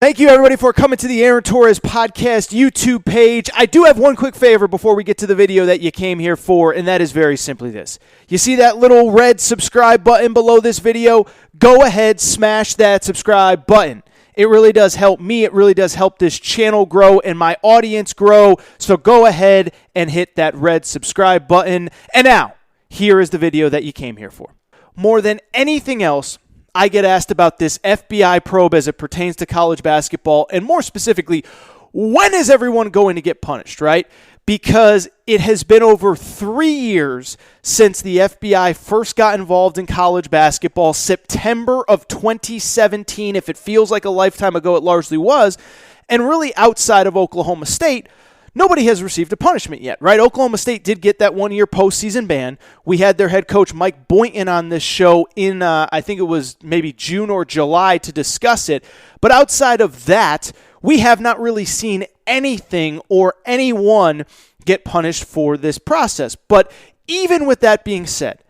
Thank you, everybody, for coming to the Aaron Torres Podcast YouTube page. I do have one quick favor before we get to the video that you came here for, and that is very simply this. You see that little red subscribe button below this video? Go ahead, smash that subscribe button. It really does help me. It really does help this channel grow and my audience grow. So go ahead and hit that red subscribe button. And now, here is the video that you came here for. More than anything else, I get asked about this FBI probe as it pertains to college basketball, and more specifically, when is everyone going to get punished, right? Because it has been over 3 years since the FBI first got involved in college basketball, September of 2017. If it feels like a lifetime ago, it largely was. And really outside of Oklahoma State, nobody has received a punishment yet, right? Oklahoma State did get that one-year postseason ban. We had their head coach, Mike Boynton, on this show in, I think it was maybe June or July to discuss it. But outside of that, we have not really seen anything or anyone get punished for this process. But even with that being said,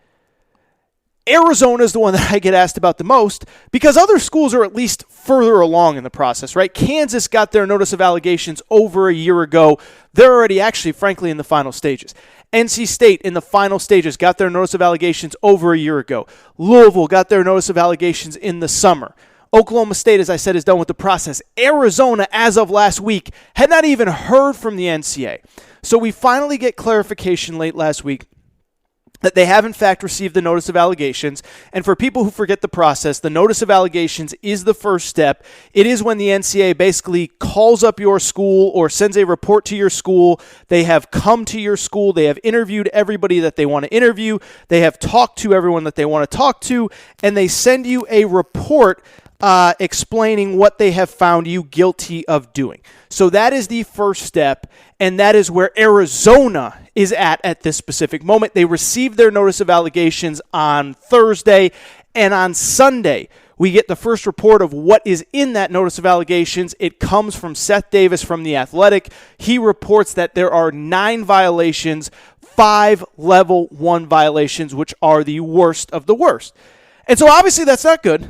Arizona is the one that I get asked about the most because other schools are at least further along in the process, right? Kansas got their notice of allegations over a year ago. They're already actually, frankly, in the final stages. NC State in the final stages got their notice of allegations over a year ago. Louisville got their notice of allegations in the summer. Oklahoma State, as I said, is done with the process. Arizona, as of last week, had not even heard from the NCAA. So we finally get clarification late last week that they have, in fact, received the notice of allegations. And for people who forget the process, the notice of allegations is the first step. It is when the NCAA basically calls up your school or sends a report to your school. They have come to your school. They have interviewed everybody that they want to interview. They have talked to everyone that they want to talk to. And they send you a report explaining what they have found you guilty of doing. So that is the first step, and that is where Arizona is at this specific moment. They received their notice of allegations on Thursday, and on Sunday, we get the first report of what is in that notice of allegations. It comes from Seth Davis from The Athletic. He reports that there are 9 violations, 5 level 1 violations, which are the worst of the worst. And so obviously that's not good,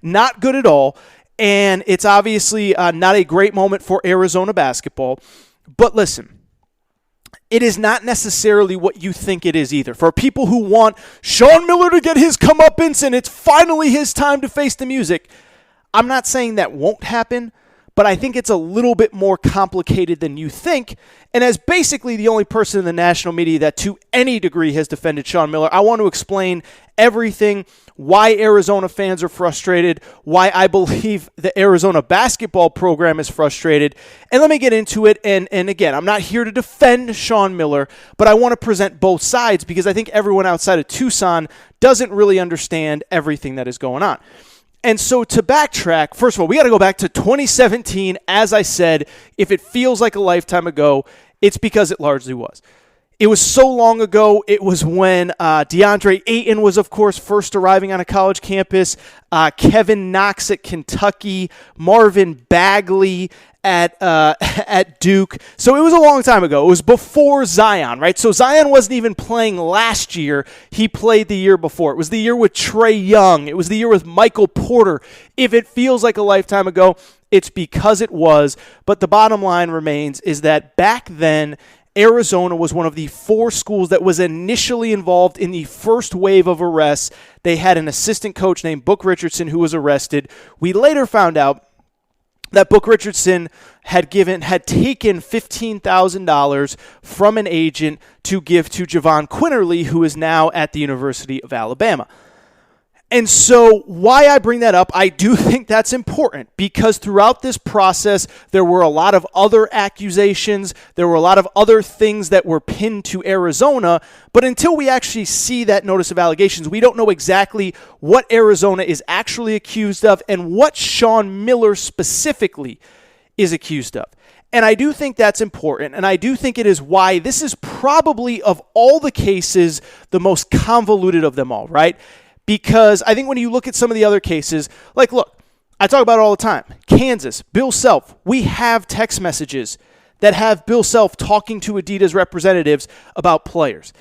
not good at all, and it's obviously not a great moment for Arizona basketball. But listen, it is not necessarily what you think it is either. For people who want Sean Miller to get his comeuppance and it's finally his time to face the music, I'm not saying that won't happen, but I think it's a little bit more complicated than you think. And as basically the only person in the national media that to any degree has defended Sean Miller, I want to explain everything, why Arizona fans are frustrated, why I believe the Arizona basketball program is frustrated. And let me get into it. And again, I'm not here to defend Sean Miller, but I want to present both sides because I think everyone outside of Tucson doesn't really understand everything that is going on. And so to backtrack, first of all, we got to go back to 2017. As I said, if it feels like a lifetime ago, it's because it largely was. It was so long ago. It was when DeAndre Ayton was, of course, first arriving on a college campus, Kevin Knox at Kentucky, Marvin Bagley at Duke. So it was a long time ago. It was before Zion, right? So Zion wasn't even playing last year. He played the year before. It was the year with Trae Young. It was the year with Michael Porter. If it feels like a lifetime ago, it's because it was. But the bottom line remains is that back then, Arizona was one of the 4 schools that was initially involved in the first wave of arrests. They had an assistant coach named Book Richardson who was arrested. We later found out that Book Richardson had taken $15,000 from an agent to give to Javon Quinterly, who is now at the University of Alabama. And so why I bring that up, I do think that's important because throughout this process, there were a lot of other accusations. There were a lot of other things that were pinned to Arizona. But until we actually see that notice of allegations, we don't know exactly what Arizona is actually accused of and what Sean Miller specifically is accused of. And I do think that's important, and I do think it is why this is probably, of all the cases, the most convoluted of them all, right? Because I think when you look at some of the other cases, like, look, I talk about it all the time. Kansas, Bill Self, we have text messages that have Bill Self talking to Adidas representatives about players.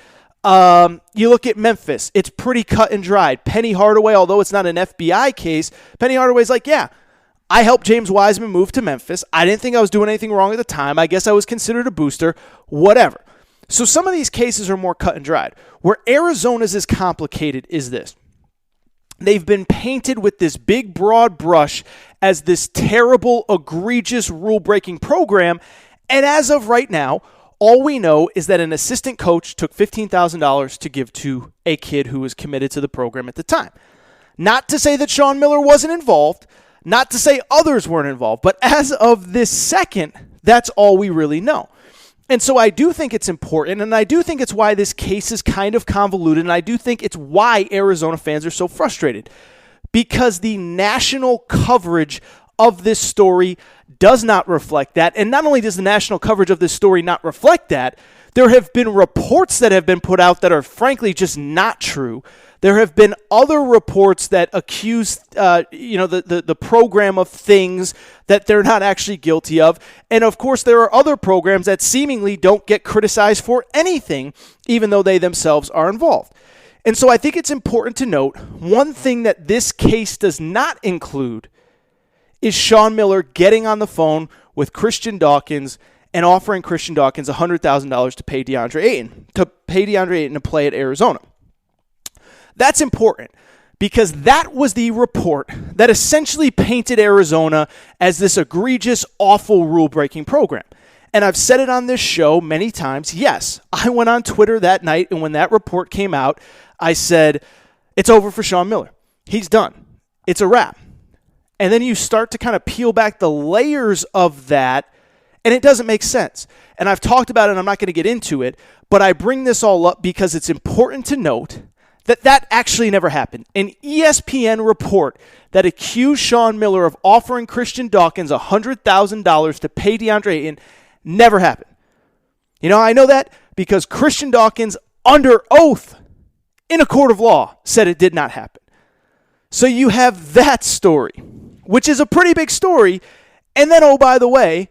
You look at Memphis, it's pretty cut and dried. Penny Hardaway, although it's not an FBI case, Penny Hardaway's like, yeah, I helped James Wiseman move to Memphis. I didn't think I was doing anything wrong at the time. I guess I was considered a booster, whatever. So some of these cases are more cut and dried. Where Arizona's is complicated is this. They've been painted with this big, broad brush as this terrible, egregious, rule-breaking program. And as of right now, all we know is that an assistant coach took $15,000 to give to a kid who was committed to the program at the time. Not to say that Sean Miller wasn't involved, not to say others weren't involved, but as of this second, that's all we really know. And so I do think it's important, and I do think it's why this case is kind of convoluted, and I do think it's why Arizona fans are so frustrated. Because the national coverage of this story does not reflect that. And not only does the national coverage of this story not reflect that, there have been reports that have been put out that are frankly just not true. There have been other reports that accuse the program of things that they're not actually guilty of. And of course, there are other programs that seemingly don't get criticized for anything, even though they themselves are involved. And so I think it's important to note one thing that this case does not include is Sean Miller getting on the phone with Christian Dawkins and offering Christian Dawkins $100,000 to pay DeAndre Ayton to play at Arizona. That's important because that was the report that essentially painted Arizona as this egregious, awful rule-breaking program. And I've said it on this show many times. Yes, I went on Twitter that night, and when that report came out, I said, it's over for Sean Miller. He's done. It's a wrap. And then you start to kind of peel back the layers of that, and it doesn't make sense. And I've talked about it, and I'm not going to get into it, but I bring this all up because it's important to note that actually never happened. An ESPN report that accused Sean Miller of offering Christian Dawkins $100,000 to pay DeAndre Ayton never happened. You know, I know that because Christian Dawkins, under oath in a court of law, said it did not happen. So you have that story, which is a pretty big story. And then, oh, by the way,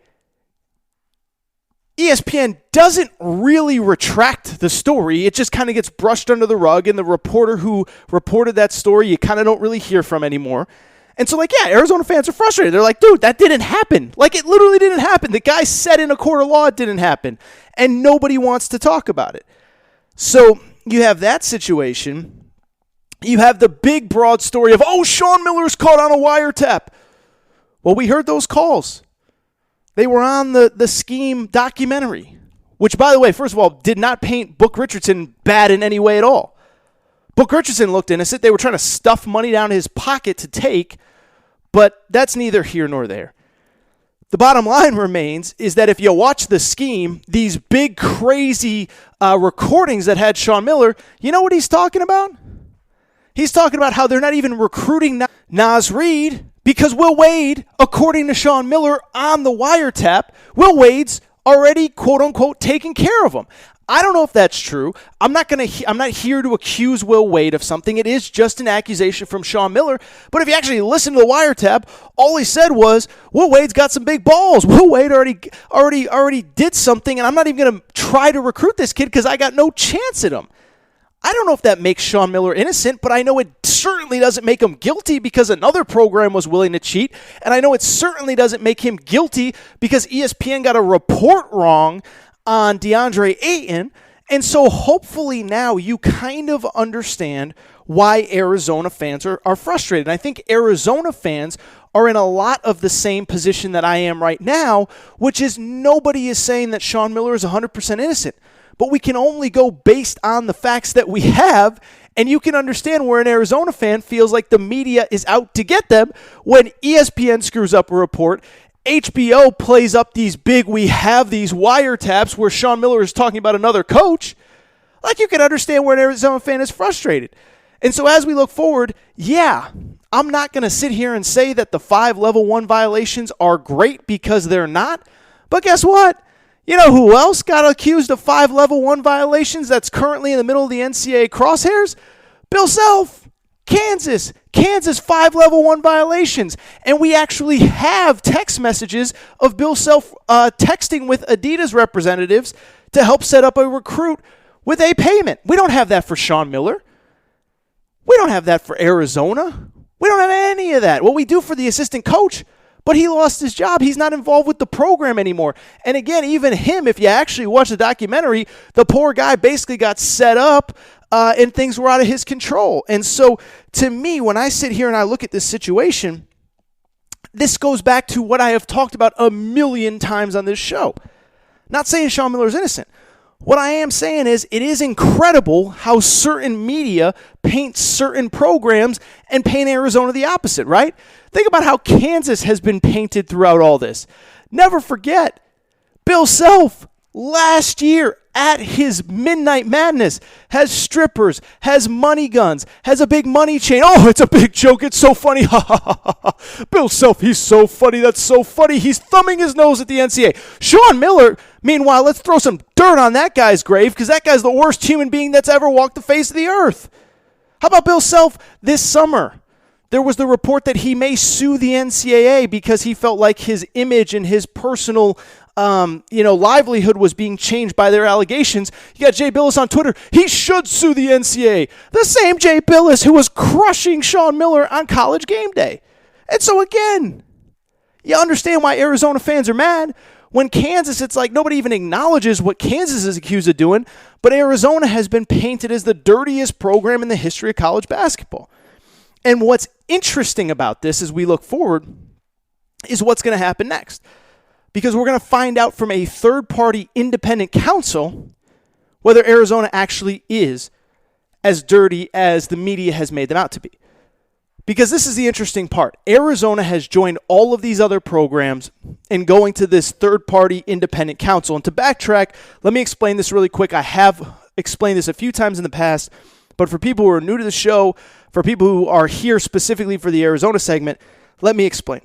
ESPN doesn't really retract the story. It just kind of gets brushed under the rug, and the reporter who reported that story, you kind of don't really hear from anymore. And so, Arizona fans are frustrated. They're like, dude, that didn't happen. It literally didn't happen. The guy said in a court of law it didn't happen, and nobody wants to talk about it. So you have that situation. You have the big, broad story of, Sean Miller's caught on a wiretap. Well, we heard those calls. They were on the Scheme documentary, which, by the way, first of all, did not paint Book Richardson bad in any way at all. Book Richardson looked innocent. They were trying to stuff money down his pocket to take, but that's neither here nor there. The bottom line remains is that if you watch the Scheme, these big, crazy recordings that had Sean Miller, you know what he's talking about? He's talking about how they're not even recruiting Naz Reid because Will Wade, according to Sean Miller on the wiretap, Will Wade's already, quote-unquote, taking care of him. I don't know if that's true. I'm not here to accuse Will Wade of something. It is just an accusation from Sean Miller. But if you actually listen to the wiretap, all he said was, Will Wade's got some big balls. Will Wade already did something, and I'm not even going to try to recruit this kid because I got no chance at him. I don't know if that makes Sean Miller innocent, but I know it certainly doesn't make him guilty because another program was willing to cheat. And I know it certainly doesn't make him guilty because ESPN got a report wrong on DeAndre Ayton. And so hopefully now you kind of understand why Arizona fans are frustrated. And I think Arizona fans are in a lot of the same position that I am right now, which is nobody is saying that Sean Miller is 100% innocent. But we can only go based on the facts that we have, and you can understand where an Arizona fan feels like the media is out to get them when ESPN screws up a report, HBO plays up we have these wiretaps where Sean Miller is talking about another coach. You can understand where an Arizona fan is frustrated. And so as we look forward, I'm not going to sit here and say that the 5 level 1 violations are great because they're not. But guess what? You know who else got accused of 5 level 1 violations that's currently in the middle of the NCAA crosshairs? Bill Self, Kansas 5 level 1 violations. And we actually have text messages of Bill Self texting with Adidas representatives to help set up a recruit with a payment. We don't have that for Sean Miller. We don't have that for Arizona. We don't have any of that. What we do for the assistant coach, But he lost his job. He's not involved with the program anymore. And again, even him, if you actually watch the documentary, the poor guy basically got set up and things were out of his control. And so to me, when I sit here and I look at this situation, this goes back to what I have talked about a million times on this show. Not saying Sean Miller is innocent. What I am saying is it is incredible how certain media paint certain programs and paint Arizona the opposite, right? Think about how Kansas has been painted throughout all this. Never forget, Bill Self last year at his Midnight Madness has strippers, has money guns, has a big money chain. Oh, it's a big joke. It's so funny. Ha ha ha ha. Bill Self, he's so funny. That's so funny. He's thumbing his nose at the NCAA. Sean Miller, meanwhile, let's throw some dirt on that guy's grave because that guy's the worst human being that's ever walked the face of the earth. How about Bill Self this summer? There was the report that he may sue the NCAA because he felt like his image and his personal livelihood was being changed by their allegations. You got Jay Billis on Twitter. He should sue the NCAA. The same Jay Billis who was crushing Sean Miller on College Game Day. And so again, you understand why Arizona fans are mad. When Kansas, it's like nobody even acknowledges what Kansas is accused of doing, but Arizona has been painted as the dirtiest program in the history of college basketball. And what's interesting about this as we look forward is what's going to happen next. Because we're going to find out from a third-party independent counsel whether Arizona actually is as dirty as the media has made them out to be. Because this is the interesting part. Arizona has joined all of these other programs in going to this third-party independent counsel. And to backtrack, let me explain this really quick. I have explained this a few times in the past, but for people who are new to the show, for people who are here specifically for the Arizona segment, let me explain.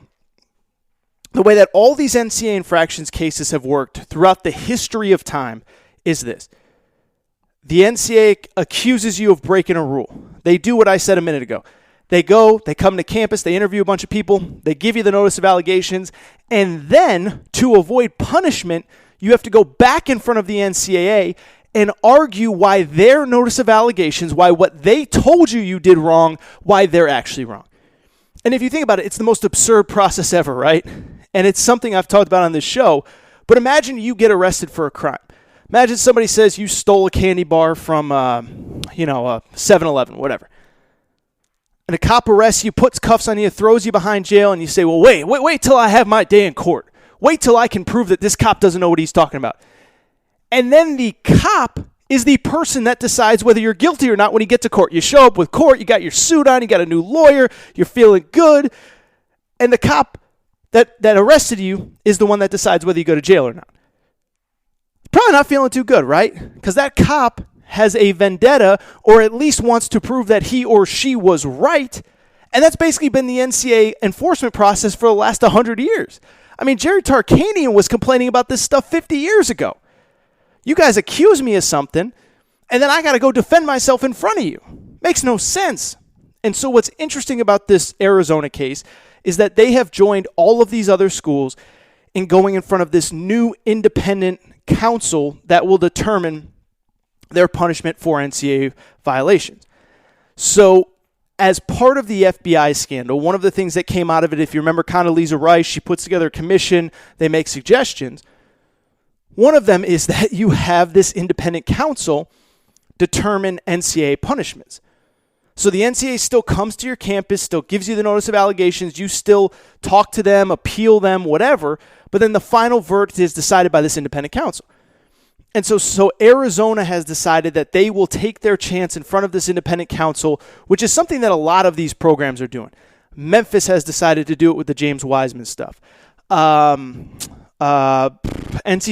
The way that all these NCAA infractions cases have worked throughout the history of time is this. The NCAA accuses you of breaking a rule. They do what I said a minute ago. They go, they come to campus, they interview a bunch of people, they give you the notice of allegations, and then to avoid punishment, you have to go back in front of the NCAA and argue why their notice of allegations, why what they told you you did wrong, why they're actually wrong. And if you think about it, it's the most absurd process ever, right? And it's something I've talked about on this show. But imagine you get arrested for a crime. Imagine somebody says you stole a candy bar from, a 7-Eleven, whatever. And a cop arrests you, puts cuffs on you, throws you behind jail, and you say, well, wait till I have my day in court. Wait till I can prove that this cop doesn't know what he's talking about. And then the cop is the person that decides whether you're guilty or not when you get to court. You show up with court, you got your suit on, you got a new lawyer, you're feeling good, and the cop that arrested you is the one that decides whether you go to jail or not. Probably not feeling too good, right? Because that cop has a vendetta or at least wants to prove that he or she was right, and that's basically been the NCAA enforcement process for the last 100 years. I mean, Jerry Tarkanian was complaining about this stuff 50 years ago. You guys accuse me of something, and then I got to go defend myself in front of you. Makes no sense. And so what's interesting about this Arizona case is that they have joined all of these other schools in going in front of this new independent council that will determine their punishment for NCAA violations. So as part of the FBI scandal, one of the things that came out of it, if you remember Condoleezza Rice, she puts together a commission, they make suggestions. One of them is that you have this independent council determine NCAA punishments. So the NCAA still comes to your campus, still gives you the notice of allegations, you still talk to them, appeal them, whatever, but then the final verdict is decided by this independent council. And so Arizona has decided that they will take their chance in front of this independent council, which is something that a lot of these programs are doing. Memphis has decided to do it with the James Wiseman stuff. NC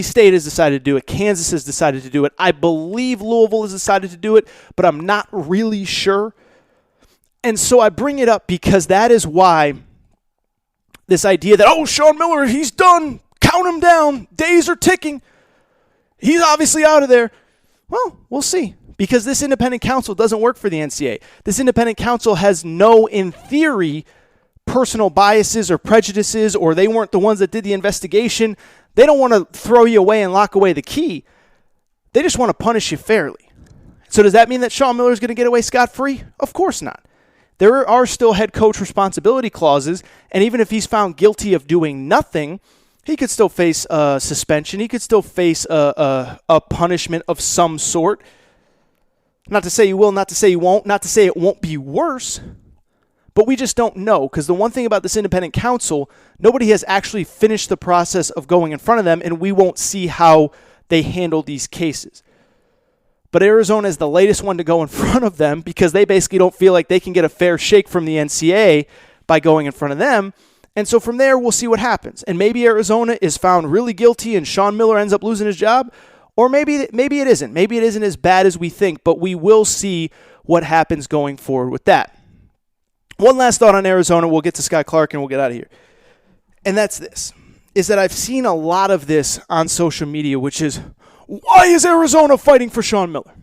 State has decided to do it. Kansas has decided to do it. I believe Louisville has decided to do it, but I'm not really sure. And so I bring it up because that is why this idea that, Sean Miller, he's done. Count him down. Days are ticking. He's obviously out of there. Well, we'll see. Because this independent council doesn't work for the NCAA. This independent council has no, in theory, personal biases or prejudices, or they weren't the ones that did the investigation. They don't want to throw you away and lock away the key. They just want to punish you fairly. So does that mean that Sean Miller is going to get away scot-free? Of course not. there are still head coach responsibility clauses, and even if he's found guilty of doing nothing, he could still face a suspension. He could still face a punishment of some sort. Not to say you will, not to say you won't, not to say it won't be worse, but we just don't know, because the one thing about this independent counsel, nobody has actually finished the process of going in front of them, and we won't see how they handle these cases. But Arizona is the latest one to go in front of them because they basically don't feel like they can get a fair shake from the NCAA by going in front of them. And so from there, we'll see what happens. And maybe Arizona is found really guilty and Sean Miller ends up losing his job, or maybe it isn't. Maybe it isn't as bad as we think, but we will see what happens going forward with that. One last thought on Arizona. We'll get to Sky Clark and we'll get out of here. And that's this, is that I've seen a lot of this on social media, which is, why is Arizona fighting for Sean Miller?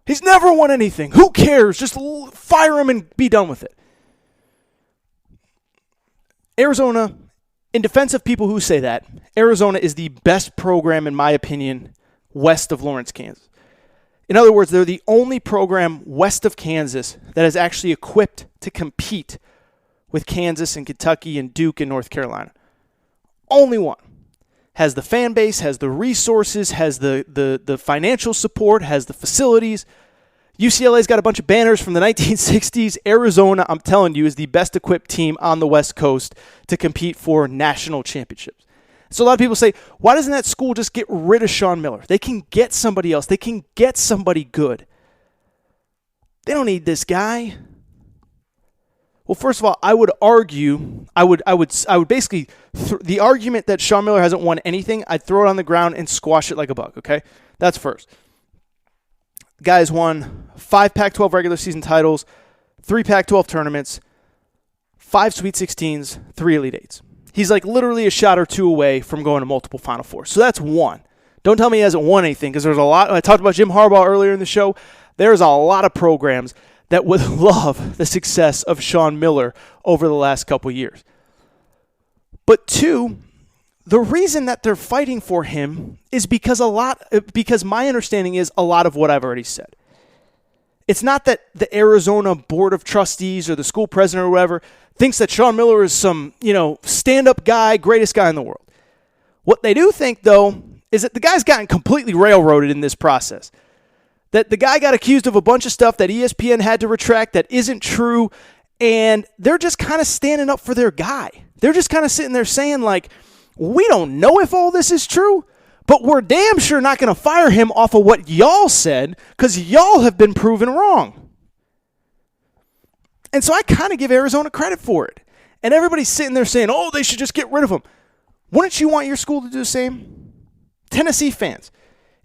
He's never won anything. Who cares? Just fire him and be done with it. Arizona, in defense of people who say that, Arizona is the best program, in my opinion, west of Lawrence, Kansas. In other words, they're the only program west of Kansas that is actually equipped to compete with Kansas and Kentucky and Duke and North Carolina. Only one. Has the fan base, has the resources, has the financial support, has the facilities. UCLA's got a bunch of banners from the 1960s. Arizona, I'm telling you, is the best equipped team on the West Coast to compete for national championships. So a lot of people say, why doesn't that school just get rid of Sean Miller? They can get somebody else. They can get somebody good. They don't need this guy. Well, first of all, I would argue, I would basically, the argument that Sean Miller hasn't won anything, I'd throw it on the ground and squash it like a bug, okay? That's first. Guys won 5 Pac-12 regular season titles, 3 Pac-12 tournaments, 5 Sweet 16s, 3 Elite Eights. He's like literally a shot or two away from going to multiple Final Fours. So that's one. Don't tell me he hasn't won anything, because there's a lot. I talked about Jim Harbaugh earlier in the show. There's a lot of programs that would love the success of Sean Miller over the last couple years. But two, the reason that they're fighting for him is because my understanding is a lot of what I've already said. It's not that the Arizona Board of Trustees or the school president or whatever thinks that Sean Miller is some, stand-up guy, greatest guy in the world. What they do think, though, is that the guy's gotten completely railroaded in this process. That the guy got accused of a bunch of stuff that ESPN had to retract that isn't true, and they're just kind of standing up for their guy. They're just kind of sitting there saying, like, we don't know if all this is true, but we're damn sure not going to fire him off of what y'all said, because y'all have been proven wrong. And so I kind of give Arizona credit for it. And everybody's sitting there saying, oh, they should just get rid of him. Wouldn't you want your school to do the same? Tennessee fans.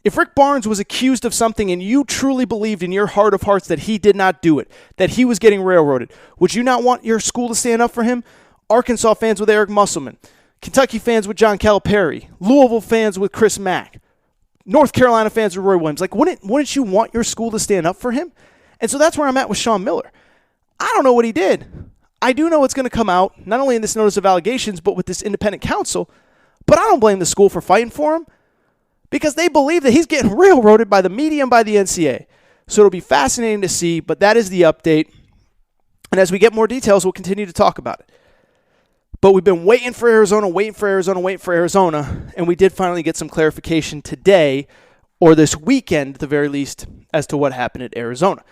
If Rick Barnes was accused of something and you truly believed in your heart of hearts that he did not do it, that he was getting railroaded, would you not want your school to stand up for him? Arkansas fans with Eric Musselman, Kentucky fans with John Calipari, Louisville fans with Chris Mack, North Carolina fans with Roy Williams. Like, wouldn't you want your school to stand up for him? And so that's where I'm at with Sean Miller. I don't know what he did. I do know it's going to come out, not only in this notice of allegations, but with this independent counsel. But I don't blame the school for fighting for him, because they believe that he's getting railroaded by the media and by the NCAA. So it'll be fascinating to see, but that is the update. And as we get more details, we'll continue to talk about it. But we've been waiting for Arizona, and we did finally get some clarification today, or this weekend at the very least, as to what happened at Arizona.